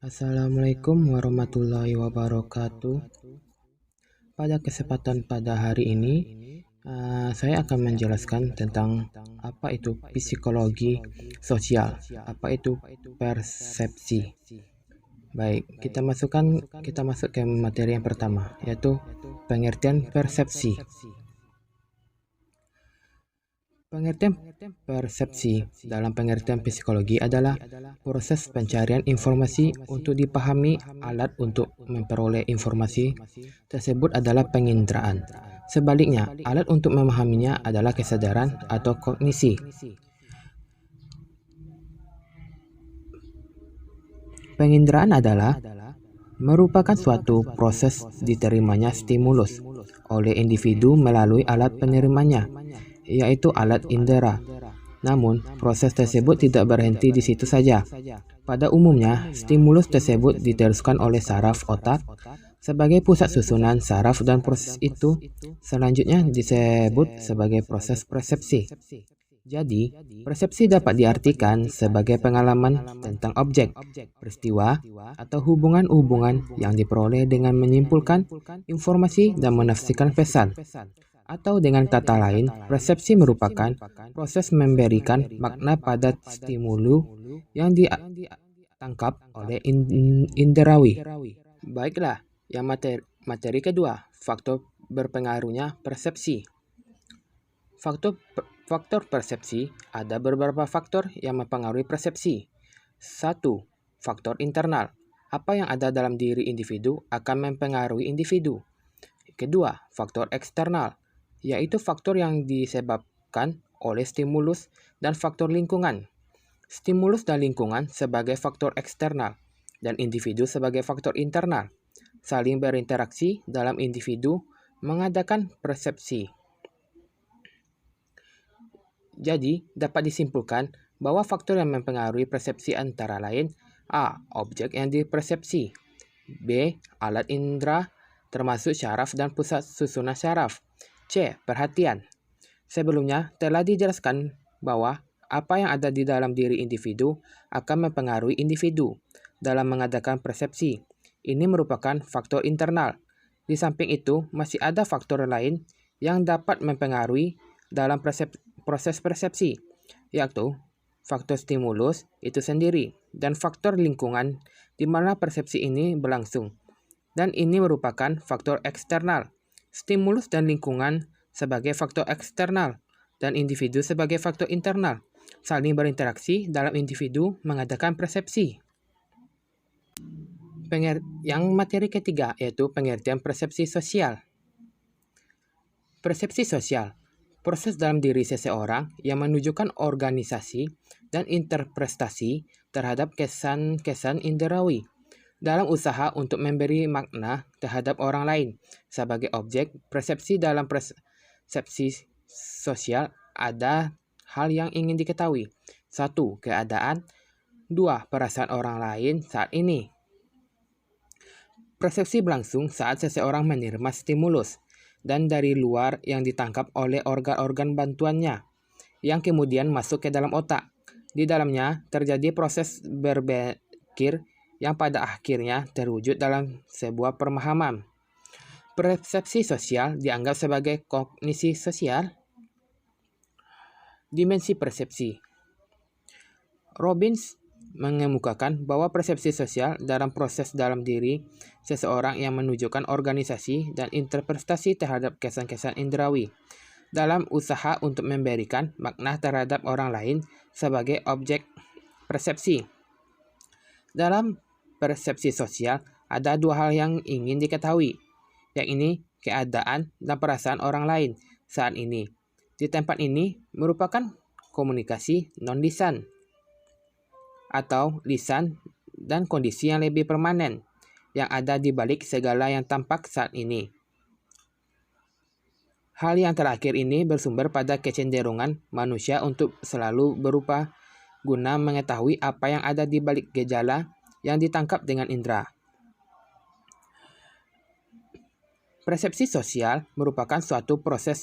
Assalamualaikum warahmatullahi wabarakatuh. Pada kesempatan pada hari ini, saya akan menjelaskan tentang apa itu psikologi sosial, apa itu persepsi. Baik, kita masuk ke materi yang pertama, yaitu pengertian persepsi. Pengertian persepsi dalam pengertian psikologi adalah proses pencarian informasi untuk dipahami. Alat untuk memperoleh informasi tersebut adalah penginderaan. Sebaliknya, alat untuk memahaminya adalah kesadaran atau kognisi. Penginderaan adalah merupakan suatu proses diterimanya stimulus oleh individu melalui alat penerimanya, yaitu alat indera. Namun, proses tersebut tidak berhenti di situ saja. Pada umumnya, stimulus tersebut diteruskan oleh saraf otak sebagai pusat susunan saraf, dan proses itu selanjutnya disebut sebagai proses persepsi. Jadi, persepsi dapat diartikan sebagai pengalaman tentang objek, peristiwa, atau hubungan-hubungan yang diperoleh dengan menyimpulkan informasi dan menafsirkan pesan. Atau dengan kata lain, persepsi merupakan proses memberikan makna pada stimulus yang ditangkap oleh inderawi. Baiklah, yang materi kedua, faktor berpengaruhnya persepsi. Faktor persepsi, ada beberapa faktor yang mempengaruhi persepsi. 1. Faktor internal. Apa yang ada dalam diri individu akan mempengaruhi individu. Kedua, faktor eksternal, yaitu faktor yang disebabkan oleh stimulus dan faktor lingkungan. Stimulus dan lingkungan sebagai faktor eksternal, dan individu sebagai faktor internal. Saling berinteraksi dalam individu mengadakan persepsi. Jadi, dapat disimpulkan bahwa faktor yang mempengaruhi persepsi antara lain: A. Objek yang dipersepsi, B. Alat indera termasuk syaraf dan pusat susunan syaraf, C. Perhatian. Sebelumnya telah dijelaskan bahwa apa yang ada di dalam diri individu akan mempengaruhi individu dalam mengadakan persepsi. Ini merupakan faktor internal. Di samping itu, masih ada faktor lain yang dapat mempengaruhi dalam proses persepsi, yaitu faktor stimulus itu sendiri dan faktor lingkungan di mana persepsi ini berlangsung. Dan ini merupakan faktor eksternal. Stimulus dan lingkungan sebagai faktor eksternal dan individu sebagai faktor internal saling berinteraksi dalam individu mengadakan persepsi. Yang materi ketiga, yaitu pengertian persepsi sosial. Persepsi sosial, proses dalam diri seseorang yang menunjukkan organisasi dan interpretasi terhadap kesan-kesan inderawi dalam usaha untuk memberi makna terhadap orang lain sebagai objek persepsi. Dalam persepsi sosial ada hal yang ingin diketahui. 1. Keadaan. 2. Perasaan orang lain saat ini. Persepsi berlangsung saat seseorang menerima stimulus dan dari luar yang ditangkap oleh organ-organ bantuannya, yang kemudian masuk ke dalam otak. Di dalamnya terjadi proses berpikir yang pada akhirnya terwujud dalam sebuah pemahaman. Persepsi sosial dianggap sebagai kognisi sosial. Dimensi persepsi. Robbins mengemukakan bahwa persepsi sosial dalam proses dalam diri seseorang yang menunjukkan organisasi dan interpretasi terhadap kesan-kesan indrawi dalam usaha untuk memberikan makna terhadap orang lain sebagai objek persepsi. Dalam persepsi sosial ada dua hal yang ingin diketahui, yakni keadaan dan perasaan orang lain saat ini. Di tempat ini merupakan komunikasi non-lisan atau lisan dan kondisi yang lebih permanen yang ada di balik segala yang tampak saat ini. Hal yang terakhir ini bersumber pada kecenderungan manusia untuk selalu berupa guna mengetahui apa yang ada di balik gejala yang ditangkap dengan indera. Persepsi sosial merupakan suatu proses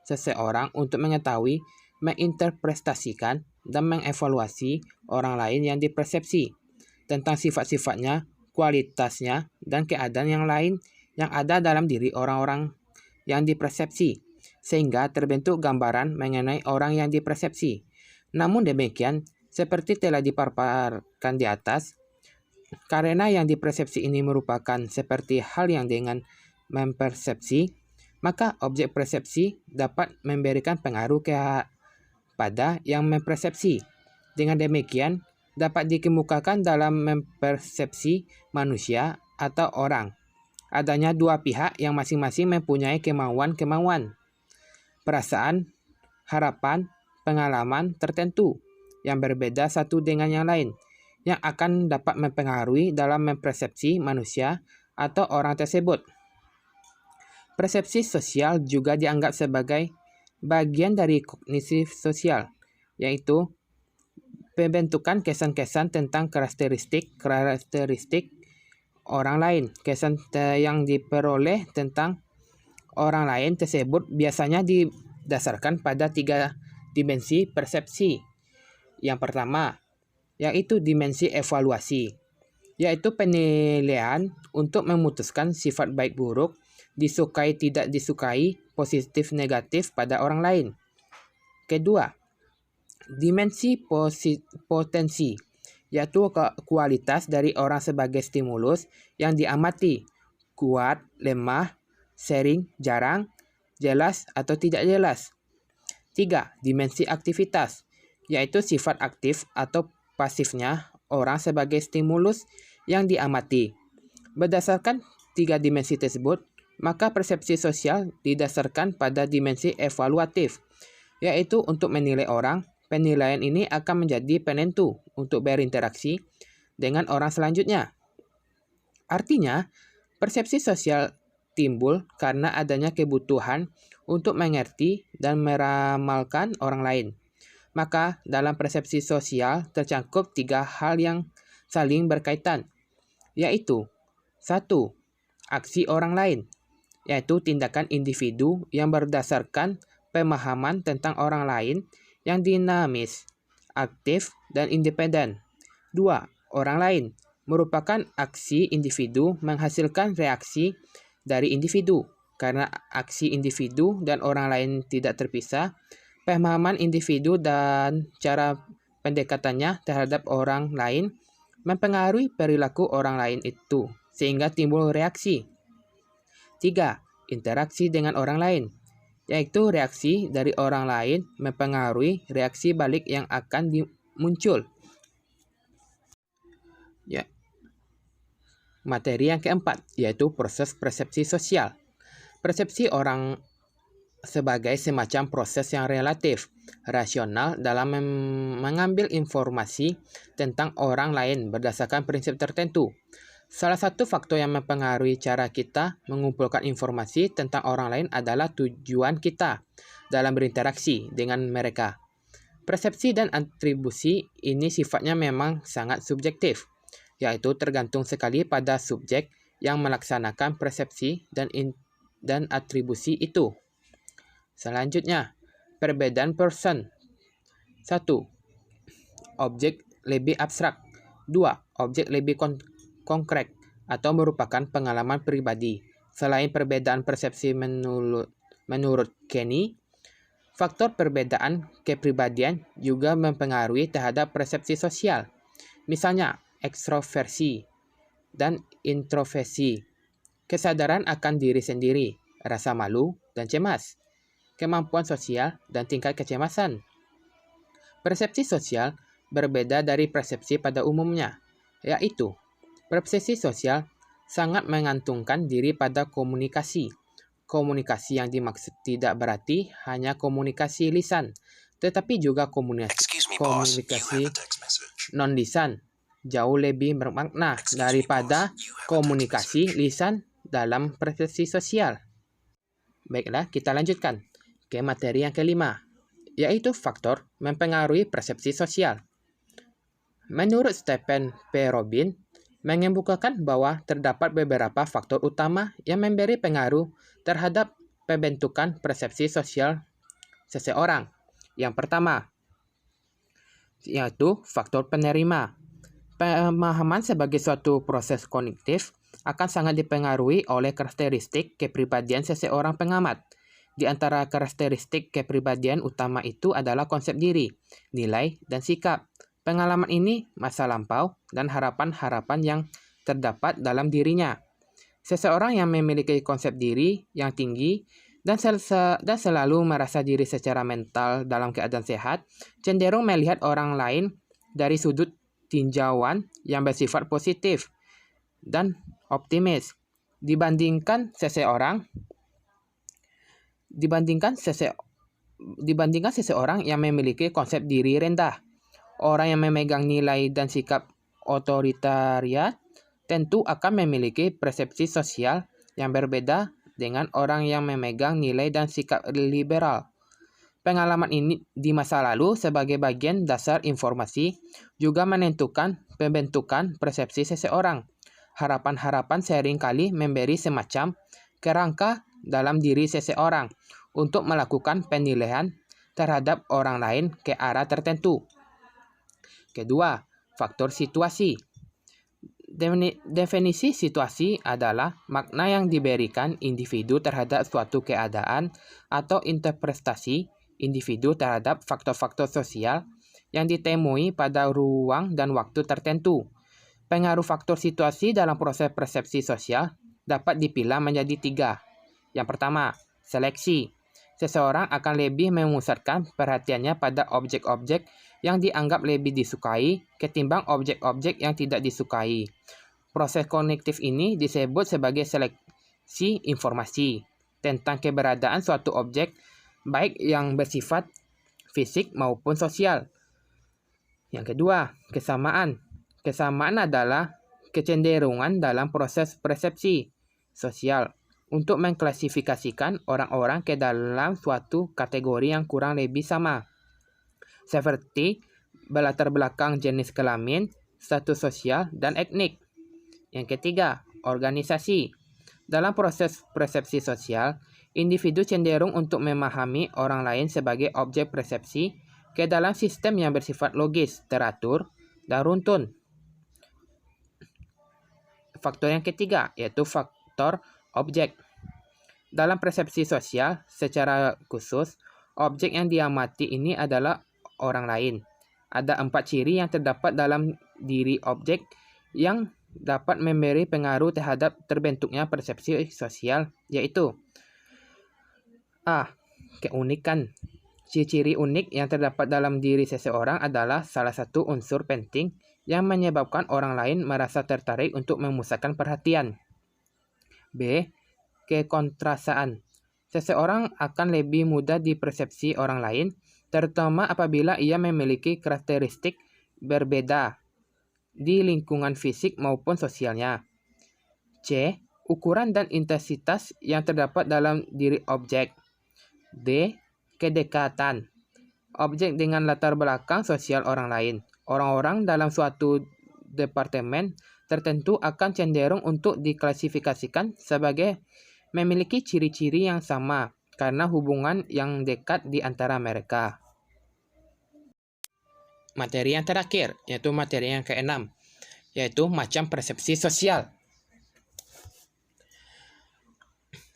seseorang untuk mengetahui, menginterpretasikan, dan mengevaluasi orang lain yang dipersepsi. tentang sifat-sifatnya, kualitasnya, dan keadaan yang lain yang ada dalam diri orang-orang yang dipersepsi, sehingga terbentuk gambaran mengenai orang yang dipersepsi. Namun demikian, seperti telah dipaparkan di atas, karena yang dipersepsi ini merupakan seperti hal yang dengan mempersepsi, maka objek persepsi dapat memberikan pengaruh kepada yang mempersepsi. Dengan demikian, dapat dikemukakan dalam mempersepsi manusia atau orang adanya dua pihak yang masing-masing mempunyai kemauan-kemauan, perasaan, harapan, pengalaman tertentu yang berbeda satu dengan yang lain, yang akan dapat mempengaruhi dalam mempersepsi manusia atau orang tersebut. Persepsi sosial juga dianggap sebagai bagian dari kognisi sosial, yaitu pembentukan kesan-kesan tentang karakteristik orang lain. Kesan yang diperoleh tentang orang lain tersebut biasanya didasarkan pada 3 dimensi persepsi. Yang pertama, yaitu dimensi evaluasi, yaitu penilaian untuk memutuskan sifat baik buruk, disukai tidak disukai, positif negatif pada orang lain. Kedua, dimensi potensi, yaitu kualitas dari orang sebagai stimulus yang diamati, kuat, lemah, sering, jarang, jelas atau tidak jelas. 3. Dimensi aktivitas, yaitu sifat aktif atau pasifnya orang sebagai stimulus yang diamati. Berdasarkan 3 dimensi tersebut, maka persepsi sosial didasarkan pada dimensi evaluatif, yaitu untuk menilai orang. Penilaian ini akan menjadi penentu untuk berinteraksi dengan orang selanjutnya. Artinya, persepsi sosial timbul karena adanya kebutuhan untuk mengerti dan meramalkan orang lain. Maka, dalam persepsi sosial tercakup 3 hal yang saling berkaitan, yaitu 1. Aksi orang lain, yaitu tindakan individu yang berdasarkan pemahaman tentang orang lain yang dinamis, aktif, dan independen. 2. Orang lain merupakan aksi individu menghasilkan reaksi dari individu. Karena aksi individu dan orang lain tidak terpisah, pemahaman individu dan cara pendekatannya terhadap orang lain mempengaruhi perilaku orang lain itu, sehingga timbul reaksi. 3. Interaksi dengan orang lain, yaitu reaksi dari orang lain mempengaruhi reaksi balik yang akan muncul. Ya. Materi yang keempat, yaitu proses persepsi sosial. Persepsi orang sebagai semacam proses yang relatif, rasional dalam mengambil informasi tentang orang lain berdasarkan prinsip tertentu. Salah satu faktor yang mempengaruhi cara kita mengumpulkan informasi tentang orang lain adalah tujuan kita dalam berinteraksi dengan mereka. Persepsi dan atribusi ini sifatnya memang sangat subjektif, yaitu tergantung sekali pada subjek yang melaksanakan persepsi dan atribusi itu. Selanjutnya, perbedaan person. 1. Objek lebih abstrak. 2. Objek lebih konkret atau merupakan pengalaman pribadi. Selain perbedaan persepsi menurut Kenny, faktor perbedaan kepribadian juga mempengaruhi terhadap persepsi sosial. Misalnya, ekstroversi dan introversi, kesadaran akan diri sendiri, rasa malu dan cemas, kemampuan sosial dan tingkat kecemasan. Persepsi sosial berbeda dari persepsi pada umumnya, yaitu persepsi sosial sangat mengantungkan diri pada komunikasi. Komunikasi yang dimaksud tidak berarti hanya komunikasi lisan, tetapi juga komunikasi non-lisan, jauh lebih bermakna daripada komunikasi lisan dalam persepsi sosial. Baiklah, kita lanjutkan ke materi yang kelima, yaitu faktor mempengaruhi persepsi sosial. Menurut Stephen P. Robin, mengemukakan bahwa terdapat beberapa faktor utama yang memberi pengaruh terhadap pembentukan persepsi sosial seseorang. Yang pertama, yaitu faktor penerima. Pemahaman sebagai suatu proses kognitif akan sangat dipengaruhi oleh karakteristik kepribadian seseorang pengamat. Di antara karakteristik kepribadian utama itu adalah konsep diri, nilai, dan sikap. Pengalaman ini, masa lampau, dan harapan-harapan yang terdapat dalam dirinya. Seseorang yang memiliki konsep diri yang tinggi dan selalu merasa diri secara mental dalam keadaan sehat, cenderung melihat orang lain dari sudut tinjauan yang bersifat positif dan optimis dibandingkan seseorang yang memiliki konsep diri rendah. Orang yang memegang nilai dan sikap otoritarian tentu akan memiliki persepsi sosial yang berbeda dengan orang yang memegang nilai dan sikap liberal. Pengalaman ini di masa lalu sebagai bagian dasar informasi juga menentukan pembentukan persepsi seseorang. Harapan-harapan seringkali memberi semacam kerangka dalam diri seseorang untuk melakukan penilaian terhadap orang lain ke arah tertentu. Kedua, faktor situasi. Definisi situasi adalah makna yang diberikan individu terhadap suatu keadaan atau interpretasi individu terhadap faktor-faktor sosial yang ditemui pada ruang dan waktu tertentu. Pengaruh faktor situasi dalam proses persepsi sosial dapat dipilah menjadi 3. Yang pertama, seleksi. Seseorang akan lebih memusatkan perhatiannya pada objek-objek yang dianggap lebih disukai ketimbang objek-objek yang tidak disukai. Proses kognitif ini disebut sebagai seleksi informasi tentang keberadaan suatu objek, baik yang bersifat fisik maupun sosial. Yang kedua, kesamaan. Kesamaan adalah kecenderungan dalam proses persepsi sosial untuk mengklasifikasikan orang-orang ke dalam suatu kategori yang kurang lebih sama, seperti berlatar belakang jenis kelamin, status sosial, dan etnik. Yang ketiga, organisasi. Dalam proses persepsi sosial, individu cenderung untuk memahami orang lain sebagai objek persepsi ke dalam sistem yang bersifat logis, teratur, dan runtun. Faktor yang ketiga yaitu faktor objek. Dalam persepsi sosial, secara khusus, objek yang diamati ini adalah orang lain. Ada 4 ciri yang terdapat dalam diri objek yang dapat memberi pengaruh terhadap terbentuknya persepsi sosial, yaitu A. Keunikan. Ciri-ciri unik yang terdapat dalam diri seseorang adalah salah satu unsur penting yang menyebabkan orang lain merasa tertarik untuk memusatkan perhatian. B. Kekontrasaan. Seseorang akan lebih mudah dipersepsi orang lain, terutama apabila ia memiliki karakteristik berbeda di lingkungan fisik maupun sosialnya. C. Ukuran dan intensitas yang terdapat dalam diri objek. D. Kedekatan. Objek dengan latar belakang sosial orang lain. Orang-orang dalam suatu departemen tertentu akan cenderung untuk diklasifikasikan sebagai memiliki ciri-ciri yang sama karena hubungan yang dekat di antara mereka. Materi yang terakhir, yaitu materi yang keenam, yaitu macam persepsi sosial.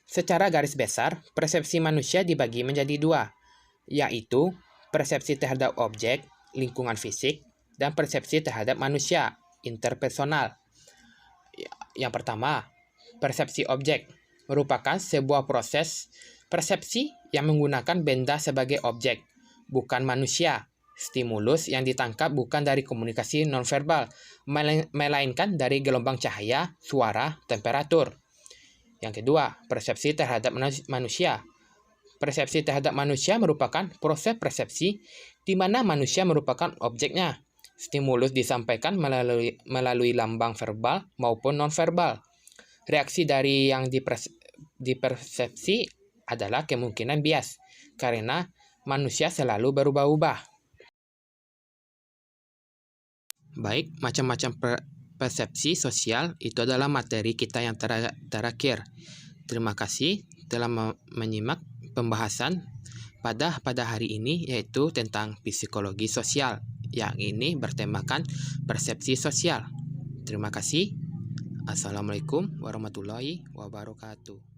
Secara garis besar, persepsi manusia dibagi menjadi 2, yaitu persepsi terhadap objek, lingkungan fisik, dan persepsi terhadap manusia, interpersonal. Yang pertama, persepsi objek merupakan sebuah proses persepsi yang menggunakan benda sebagai objek, bukan manusia. Stimulus yang ditangkap bukan dari komunikasi nonverbal, melainkan dari gelombang cahaya, suara, temperatur. Yang kedua, persepsi terhadap manusia. Persepsi terhadap manusia merupakan proses persepsi di mana manusia merupakan objeknya. Stimulus disampaikan melalui lambang verbal maupun nonverbal. Reaksi dari yang dipersepsi adalah kemungkinan bias, karena manusia selalu berubah-ubah. Baik, macam-macam persepsi sosial itu adalah materi kita yang terakhir. Terima kasih telah menyimak pembahasan pada hari ini, yaitu tentang psikologi sosial. yang ini bertemakan persepsi sosial. Terima kasih. Assalamualaikum warahmatullahi wabarakatuh.